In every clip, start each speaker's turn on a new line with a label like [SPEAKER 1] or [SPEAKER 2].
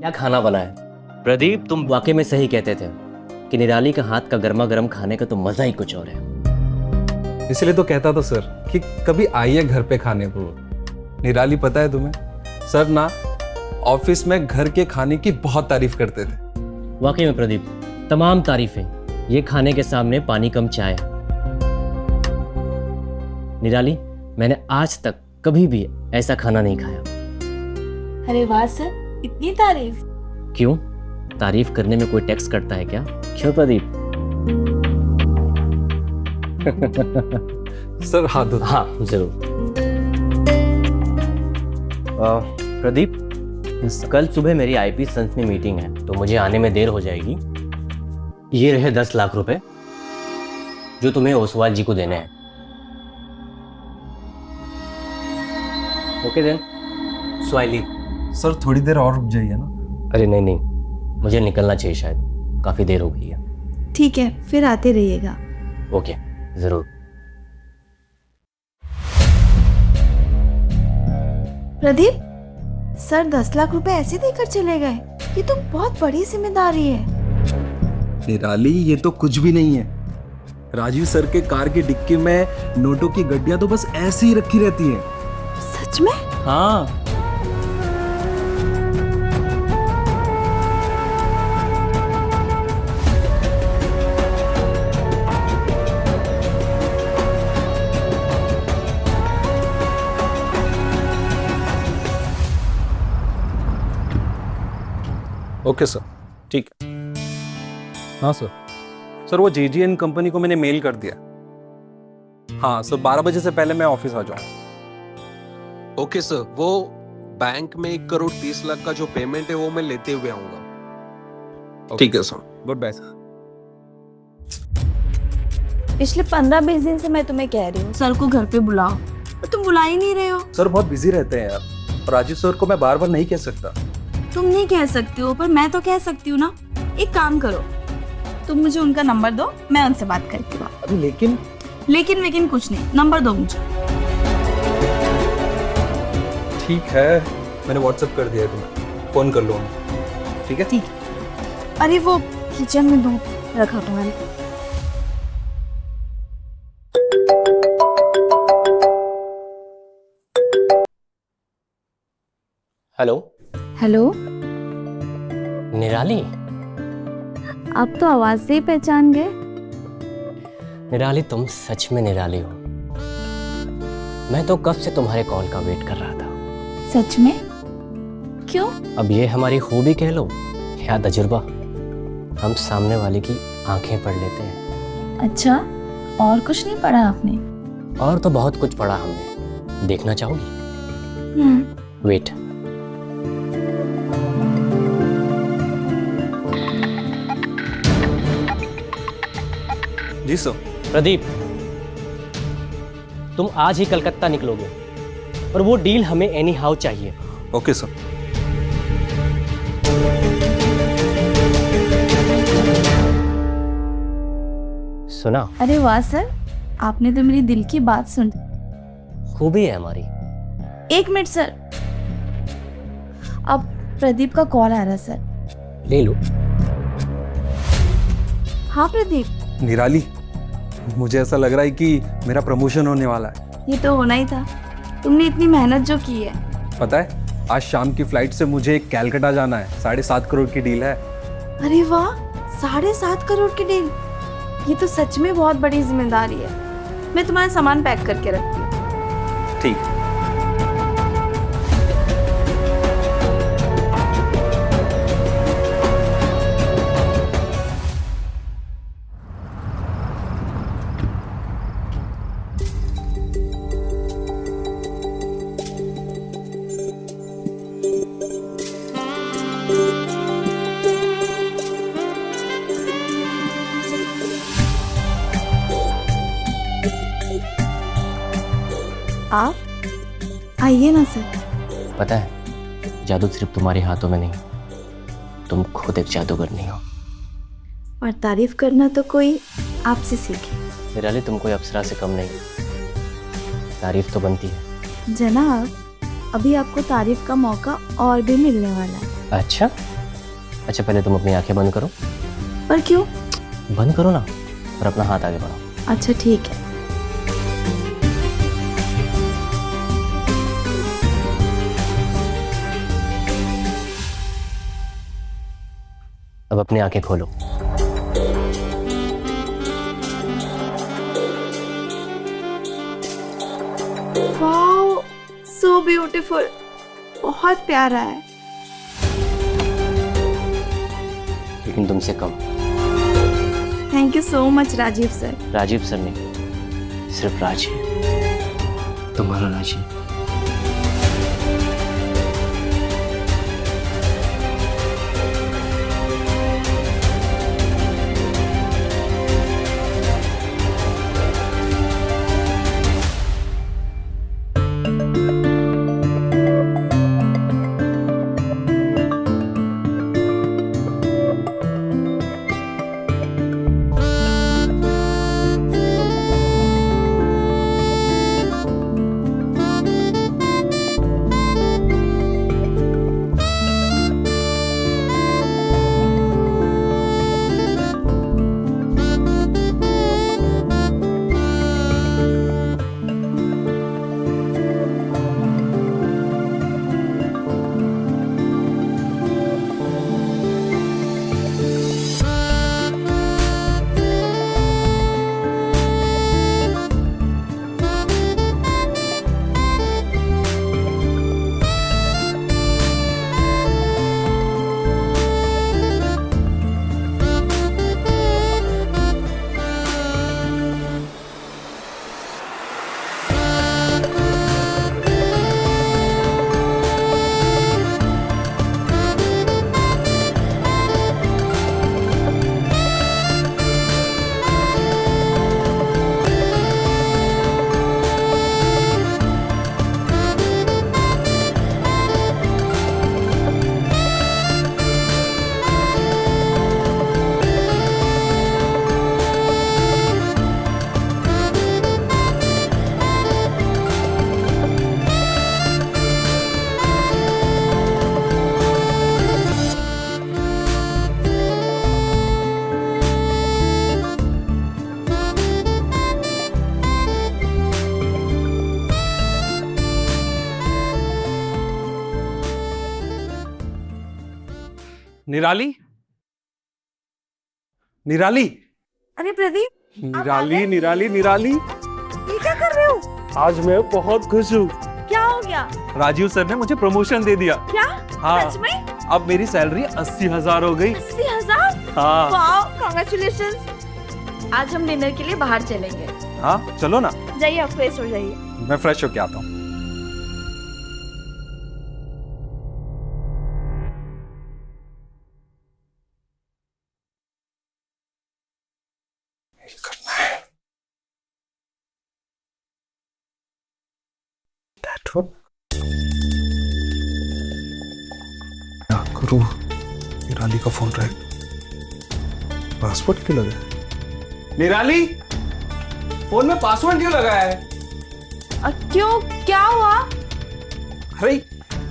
[SPEAKER 1] क्या खाना बना है प्रदीप? तुम वाकई में सही कहते थे कि निराली का हाथ का गर्मा गर्म खाने का तो मजा ही कुछ और है।
[SPEAKER 2] इसलिए तो कहता था सर कि कभी आइए घर पे खाने को। निराली पता है तुम्हें, सर ना ऑफिस में घर के खाने की बहुत तारीफ करते थे।
[SPEAKER 1] वाकई में प्रदीप, तमाम तारीफें ये खाने के सामने पानी कम चाय। निराली, मैंने आज तक कभी भी ऐसा खाना नहीं खाया।
[SPEAKER 3] अरे वाह सर, इतनी तारीफ।
[SPEAKER 1] क्यों? तारीफ करने में कोई टैक्स कटता है क्या? क्यों प्रदीप?
[SPEAKER 2] सर हाथ धो।
[SPEAKER 1] हाँ जरूर। प्रदीप, कल सुबह मेरी आईपी संस में मीटिंग है तो मुझे आने में देर हो जाएगी। ये रहे 10 लाख रुपए जो तुम्हें ओसवाल जी को देने हैं। Okay then, so I leave.
[SPEAKER 2] Sir थोड़ी देर और रुक जाइए ना।
[SPEAKER 1] अरे नहीं नहीं, मुझे निकलना चाहिए, शायद काफी देर हो गई है।
[SPEAKER 3] ठीक है, फिर आते रहिएगा।
[SPEAKER 1] ओके जरूर।
[SPEAKER 3] प्रदीप, सर 10 लाख रुपए ऐसे देकर चले गए? ये तो बहुत बड़ी जिम्मेदारी है।
[SPEAKER 2] निराली, ये तो कुछ भी नहीं है। राजीव सर के कार की डिक्की में नोटों की गड्डियां तो बस ऐसे ही रखी रहती हैं।
[SPEAKER 3] सच में?
[SPEAKER 2] हाँ। ओके सर, ठीक है। हाँ सर। सर वो JGN कंपनी को मैंने मेल कर दिया। हाँ सर, 12 बजे से पहले मैं ऑफिस आ जाऊँ।
[SPEAKER 4] ओके सर, वो बैंक में 1,30,00,000 का जो पेमेंट है वो मैं लेते हुए आऊंगा। ठीक है सर।
[SPEAKER 2] Good bye sir.
[SPEAKER 3] पिछले 15-20 दिन से मैं तुम्हें कह रही हूँ सर को घर पे बुलाओ, पर तुम बुला ही नहीं रहे हो।
[SPEAKER 2] सर बहुत बिजी रहते हैं यार, और राजीव सर को मैं बार बार नहीं कह सकता।
[SPEAKER 3] तुम नहीं कह सकती हो, पर मैं तो कह सकती हूँ ना। एक काम करो, तुम मुझे उनका नंबर दो, मैं उनसे बात करती हूँ।
[SPEAKER 2] अभी
[SPEAKER 3] लेकिन कुछ नहीं, नंबर दो मुझे।
[SPEAKER 2] ठीक है, मैंने व्हाट्सएप कर दिया है तुम्हें, फोन कर लो उन्हें। ठीक है?
[SPEAKER 3] ठीक है। अरे वो किचन में दो रखा तुम्हारे।
[SPEAKER 1] हेलो।
[SPEAKER 3] हेलो।
[SPEAKER 1] निराली?
[SPEAKER 3] आप तो आवाज से ही पहचान गए।
[SPEAKER 1] निराली, तुम सच में निराली हो। मैं तो कब से तुम्हारे कॉल का वेट कर रहा था।
[SPEAKER 3] सच में? क्यों?
[SPEAKER 1] अब ये हमारी खूबी कह लो या तजुर्बा, हम सामने वाले की आंखें पढ़ लेते हैं।
[SPEAKER 3] अच्छा, और कुछ नहीं पढ़ा आपने?
[SPEAKER 1] और तो बहुत कुछ पढ़ा हमने। देखना चाहोगी? वेट।
[SPEAKER 2] जी सर।
[SPEAKER 1] प्रदीप, तुम आज ही कलकत्ता निकलोगे और वो डील हमें एनी हाउ चाहिए।
[SPEAKER 2] Okay sir.
[SPEAKER 1] सुना?
[SPEAKER 3] अरे वाह सर, आपने तो मेरी दिल की बात सुन।
[SPEAKER 1] खूबी है हमारी।
[SPEAKER 3] एक मिनट सर, अब प्रदीप का कॉल आ रहा है सर।
[SPEAKER 1] ले लो।
[SPEAKER 3] हाँ प्रदीप।
[SPEAKER 2] निराली, मुझे ऐसा लग रहा है कि मेरा प्रमोशन होने वाला है।
[SPEAKER 3] ये तो होना ही था, तुमने इतनी मेहनत जो की है।
[SPEAKER 2] पता है, आज शाम की फ्लाइट से मुझे कैलकाटा जाना है। 7.5 करोड़ की डील है।
[SPEAKER 3] अरे वाह, 7.5 करोड़ की डील! ये तो सच में बहुत बड़ी जिम्मेदारी है। मैं तुम्हारा सामान पैक करके रखती हूँ।
[SPEAKER 2] ठीक है।
[SPEAKER 3] आप आइए ना सर।
[SPEAKER 1] पता है, जादू सिर्फ तुम्हारे हाथों में नहीं, तुम खुद एक जादूगर नहीं हो।
[SPEAKER 3] और तारीफ करना तो कोई आपसे सीखे।
[SPEAKER 1] निराली, तुम कोई अप्सरा से कम नहीं, तारीफ तो बनती है।
[SPEAKER 3] जनाब, अभी आपको तारीफ का मौका और भी मिलने वाला है।
[SPEAKER 1] अच्छा अच्छा, पहले तुम अपनी आंखें बंद करो।
[SPEAKER 3] पर क्यों?
[SPEAKER 1] बंद करो ना, और अपना हाथ आगे बढ़ाओ।
[SPEAKER 3] अच्छा ठीक है।
[SPEAKER 1] अब अपनी आंखें खोलो।
[SPEAKER 3] वाओ, सो ब्यूटीफुल, बहुत प्यारा है।
[SPEAKER 1] लेकिन तुमसे कम।
[SPEAKER 3] Thank you so much Rajeev sir.
[SPEAKER 1] Rajeev sir नहीं, सिर्फ राजीव, तुम्हारा राजीव।
[SPEAKER 2] निराली, निराली,
[SPEAKER 3] अरे प्रदीप,
[SPEAKER 2] निराली, निराली, निराली,
[SPEAKER 3] ये क्या कर रहे हो?
[SPEAKER 2] आज मैं बहुत खुश हूँ।
[SPEAKER 3] क्या हो गया?
[SPEAKER 2] राजीव सर ने मुझे प्रमोशन दे दिया।
[SPEAKER 3] क्या?
[SPEAKER 2] हाँ,
[SPEAKER 3] सच में?
[SPEAKER 2] अब मेरी सैलरी 80,000 हो गई।
[SPEAKER 3] 80,000?
[SPEAKER 2] हाँ
[SPEAKER 3] वाओ, कांग्रेचुलेशंस। आज हम डिनर के लिए बाहर चलेंगे।
[SPEAKER 2] हाँ, चलो ना।
[SPEAKER 3] जाइए, आप फ्रेश हो जाइए।
[SPEAKER 2] मैं फ्रेश होके आता हूँ।
[SPEAKER 5] क्या करूं? निराली का फोन रहे, पासवर्ड क्यों लगा है?
[SPEAKER 2] निराली, फोन में पासवर्ड क्यों लगाया है?
[SPEAKER 3] क्यों, क्या हुआ?
[SPEAKER 2] अरे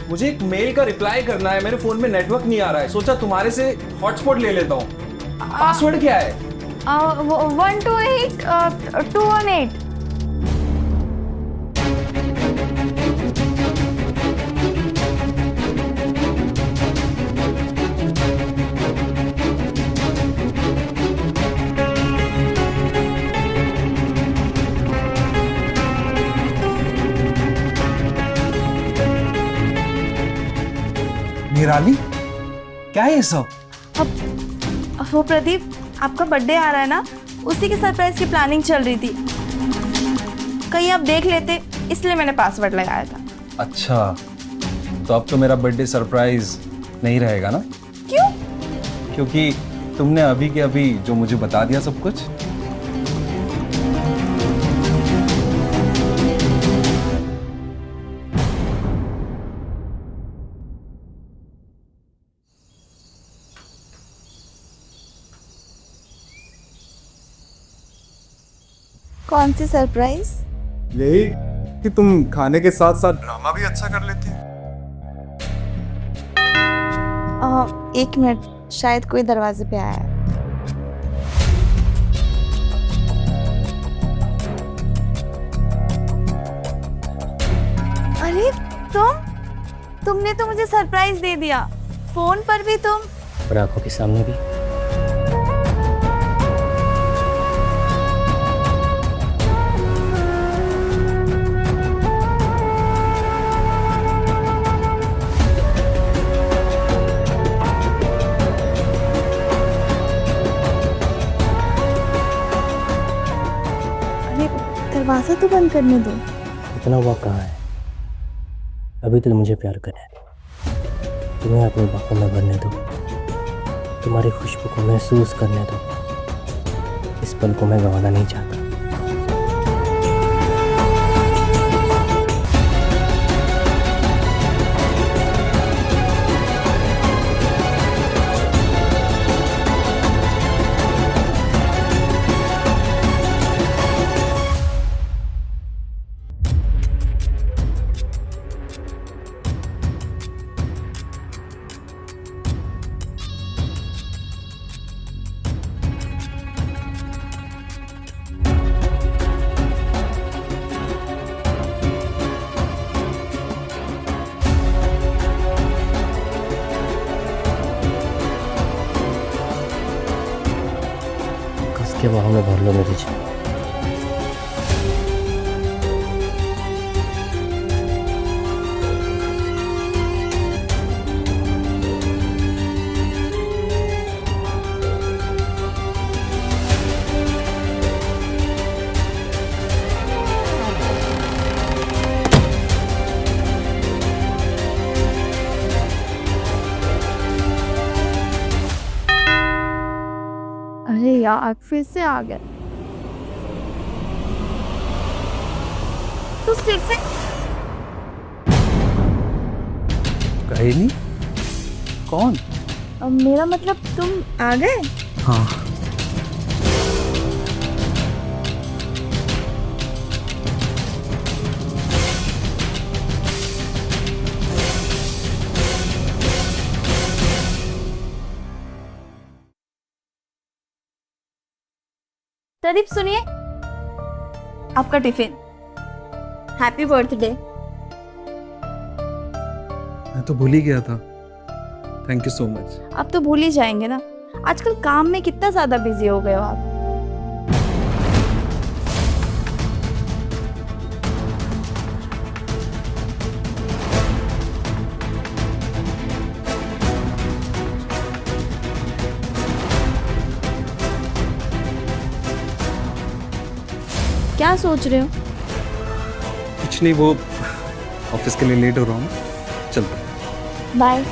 [SPEAKER 2] मुझे एक मेल का रिप्लाई करना है, मेरे फोन में नेटवर्क नहीं आ रहा है, सोचा तुम्हारे से हॉटस्पॉट ले लेता हूँ। पासवर्ड क्या है?
[SPEAKER 3] 128 218।
[SPEAKER 5] निराली, क्या है ये सब?
[SPEAKER 3] वो प्रदीप, आपका बर्थडे आ रहा है ना, उसी के सरप्राइज की प्लानिंग चल रही थी। कहीं आप देख लेते, इसलिए मैंने पासवर्ड लगाया था।
[SPEAKER 5] अच्छा, तो अब तो मेरा बर्थडे सरप्राइज नहीं रहेगा ना?
[SPEAKER 3] क्यों?
[SPEAKER 5] क्योंकि तुमने अभी के अभी जो मुझे बता दिया सब कुछ।
[SPEAKER 3] कौन सी सरप्राइज?
[SPEAKER 5] यही कि तुम खाने के साथ साथ ड्रामा भी अच्छा कर लेती हो।
[SPEAKER 3] एक मिनट, शायद कोई दरवाजे पे आया है। अरे तुमने तो मुझे सरप्राइज दे दिया, फोन पर भी तुम।
[SPEAKER 1] और आंखों के सामने भी।
[SPEAKER 3] अरे दरवाजा तो बंद करने दो।
[SPEAKER 1] इतना वक्त कहाँ है? अभी तो मुझे प्यार करे, तुम्हें अपनी बाहों में भरने दो, तुम्हारी खुशबू को महसूस करने दो। इस पल को मैं गंवाना नहीं चाहता। के बाहों में भर लो मेरी जान।
[SPEAKER 3] अरे यार, फिर से आ गए। तो फिर से
[SPEAKER 2] कहीं नहीं। कौन?
[SPEAKER 3] मेरा मतलब तुम आ गए।
[SPEAKER 2] हाँ।
[SPEAKER 3] प्रदीप सुनिए, आपका टिफिन। Happy birthday.
[SPEAKER 2] मैं तो भूल ही गया था। Thank you so much.
[SPEAKER 3] आप तो भूल ही जाएंगे ना, आजकल काम में कितना ज्यादा बिजी हो गए हो आप। क्या सोच रहे हो?
[SPEAKER 2] कुछ नहीं, वो ऑफिस के लिए लेट हो रहा हूँ, चलता।
[SPEAKER 3] बाय।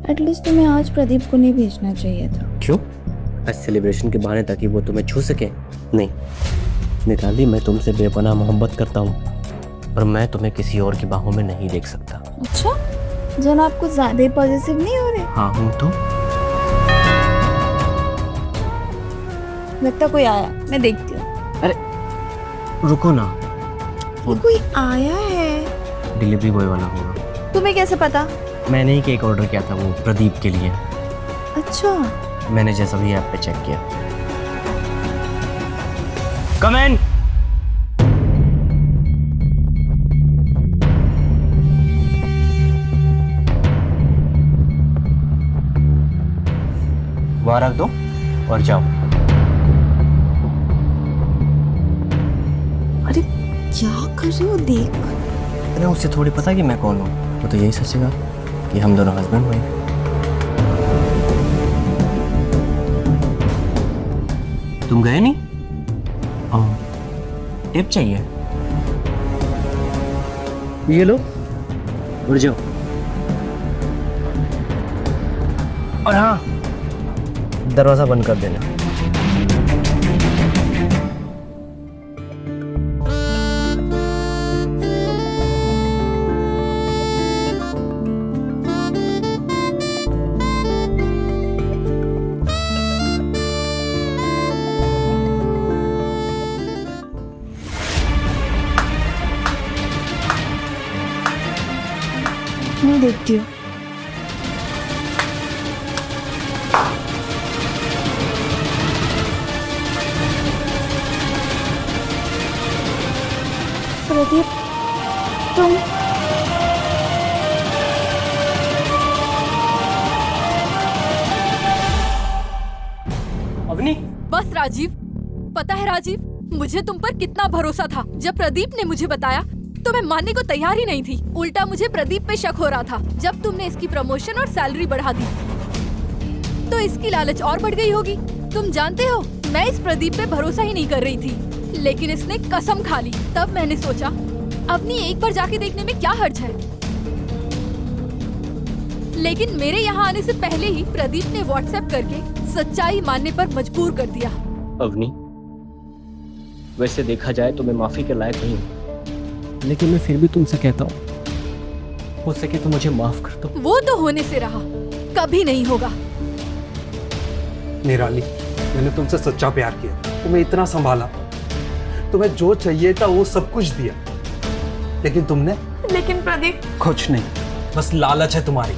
[SPEAKER 3] एटलीस्ट तुम्हें आज प्रदीप को नहीं भेजना चाहिए था।
[SPEAKER 1] क्यों? आज सेलिब्रेशन के बहाने ताकि वो तुम्हें छू सके? नहीं निताली, मैं तुमसे बेपनाह मोहब्बत करता हूँ और मैं तुम्हें किसी और की बाहों में नहीं देख सकता।
[SPEAKER 3] अच्छा, जनाब कुछ ज्यादा ही पॉजिटिव नहीं हो रहे?
[SPEAKER 1] हाँ हूँ तो।
[SPEAKER 3] लगता कोई आया, मैं देखती हूँ।
[SPEAKER 1] अरे रुको ना,
[SPEAKER 3] ये कोई आया है।
[SPEAKER 1] डिलीवरी बॉय वाला होगा।
[SPEAKER 3] तुम्हें कैसे पता?
[SPEAKER 1] मैंने ही केक ऑर्डर किया था, वो प्रदीप के लिए।
[SPEAKER 3] अच्छा,
[SPEAKER 1] मैंने जैसा भी ऐप पे चेक किया। कम इन। वहां रख दो और जाओ।
[SPEAKER 3] अरे क्या कर रहे हो? देख।
[SPEAKER 1] अरे उसे थोड़ी पता कि मैं कौन हूँ, वो तो यही सोचेगा कि हम दोनों हस्बैंड वाइफ। तुम गए नहीं? टिप चाहिए? ये लो, उड़ जाओ। और हाँ, दरवाजा बंद कर देना।
[SPEAKER 3] देखती हूँ। प्रदीप, तुम
[SPEAKER 1] अवनी,
[SPEAKER 6] बस राजीव, पता है राजीव, मुझे तुम पर कितना भरोसा था। जब प्रदीप ने मुझे बताया तो मैं मानने को तैयार ही नहीं थी। उल्टा मुझे प्रदीप पे शक हो रहा था। जब तुमने इसकी प्रमोशन और सैलरी बढ़ा दी तो इसकी लालच और बढ़ गई होगी। तुम जानते हो, मैं इस प्रदीप पे भरोसा ही नहीं कर रही थी, लेकिन इसने कसम खा ली। तब मैंने सोचा अवनी एक बार जाके देखने में क्या हर्ज है। लेकिन मेरे यहाँ आने से पहले ही प्रदीप ने व्हाट्सएप करके सच्चाई मानने पर मजबूर कर दिया।
[SPEAKER 7] अवनी, वैसे देखा जाए तो मैं माफी के लायक नहीं हूँ, लेकिन मैं फिर भी तुमसे कहता हूँ, हो सके तो मुझे माफ कर दो।
[SPEAKER 6] वो तो होने से रहा, कभी नहीं होगा।
[SPEAKER 2] निराली, मैंने तुमसे सच्चा प्यार किया, तुम्हें इतना संभाला, तुम्हें जो चाहिए था वो सब कुछ दिया, लेकिन तुमने
[SPEAKER 3] लेकिन प्रदीप,
[SPEAKER 2] कुछ नहीं, बस लालच है तुम्हारी।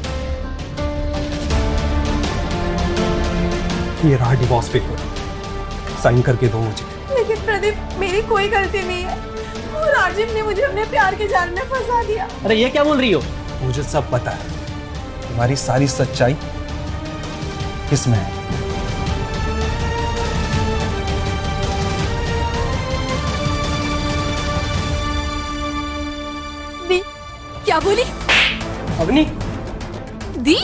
[SPEAKER 2] ये रहा डिवोर्स पेपर, साइन करके दो मुझे।
[SPEAKER 3] लेकिन प्रदीप, मेरी कोई गलती नहीं है। वो राजीव ने मुझे अपने प्यार के जाल में फंसा दिया।
[SPEAKER 7] अरे ये क्या बोल रही हो?
[SPEAKER 2] मुझे सब पता है, तुम्हारी सारी सच्चाई इसमें है।
[SPEAKER 6] दी, क्या बोली?
[SPEAKER 1] अवनी,
[SPEAKER 6] दी,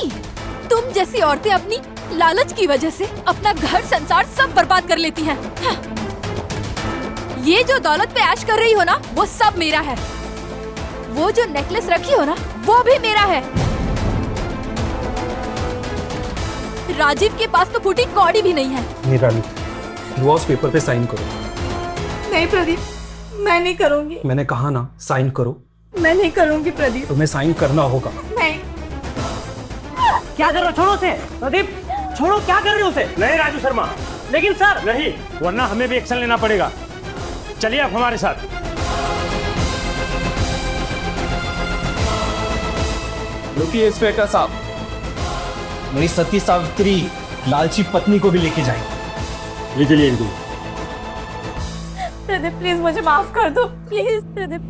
[SPEAKER 6] तुम जैसी औरतें अपनी लालच की वजह से अपना घर संसार सब बर्बाद कर लेती हैं। हाँ। ये जो दौलत पे ऐश कर रही हो ना, वो सब मेरा है। वो जो नेकलेस रखी हो ना, वो भी मेरा है। राजीव के पास तो फूटी कौड़ी भी नहीं है।
[SPEAKER 2] निराली, डिवोर्स पेपर पे साइन करो।
[SPEAKER 3] नहीं प्रदीप, मैं नहीं करूंगी।
[SPEAKER 2] मैंने कहा ना, साइन करो।
[SPEAKER 3] मैं नहीं करूंगी प्रदीप।
[SPEAKER 2] तुम्हें साइन करना होगा।
[SPEAKER 3] नहीं।
[SPEAKER 1] क्या कर रहे हो? छोड़ो उसे। प्रदीप, छोड़ो, क्या कर रहे हो उसे?
[SPEAKER 8] नहीं राजू शर्मा,
[SPEAKER 1] लेकिन सर,
[SPEAKER 8] नहीं, वरना हमें भी एक्शन लेना पड़ेगा। चलिए आप हमारे साथ।
[SPEAKER 5] रुकिए इंस्पेक्टर साहब, मेरी सती सावित्री लालची पत्नी को भी लेके जाएंगे।
[SPEAKER 8] ले चलिए इनको।
[SPEAKER 3] प्रदीप प्लीज मुझे माफ कर दो, प्लीज प्रदीप।